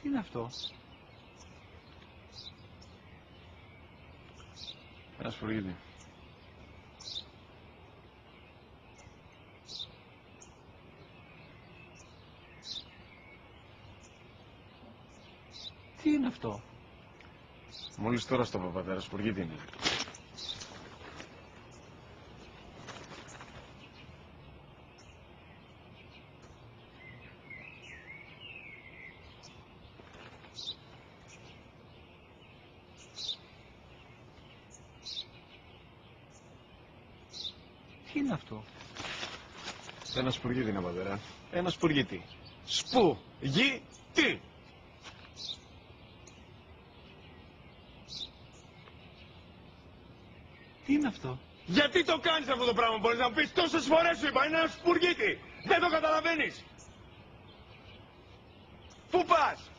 Τι είναι αυτό? Ένα σπουργίτι. Τι είναι αυτό? Μόλις τώρα στο πατέρα, σπουργίτι είναι. Τι είναι αυτό? Ένα σπουργίτι είναι, πατέρα. Ένα σπουργίτι. Σπου-γι-τι. Τι είναι αυτό? Γιατί το κάνεις αυτό το πράγμα, μπορείς να μου πεις? Τόσες φορές σου είπα, είναι ένα σπουργίτι. Δεν το καταλαβαίνεις. Πού πας?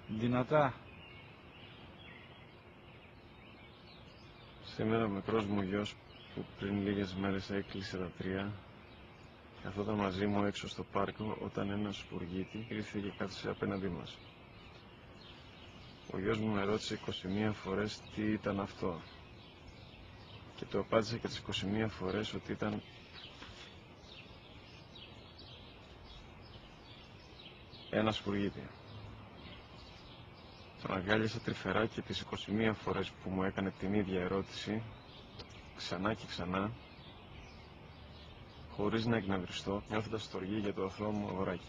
Δυνατά. Σήμερα ο μικρός μου γιος που πριν λίγες μέρες έκλεισε τα 3 καθόταν μαζί μου έξω στο πάρκο όταν ένα σπουργίτι ήρθε και κάθισε απέναντί μας. Ο γιος μου με ρώτησε 21 φορές τι ήταν αυτό και του απάντησα και τις 21 φορές ότι ήταν ένα σπουργίτι. Τον αγκάλιασα τρυφερά και τις 21 φορές που μου έκανε την ίδια ερώτηση ξανά και ξανά, χωρίς να εκνευριστώ, νιώθοντας στοργή για το αθώο μου αγοράκι.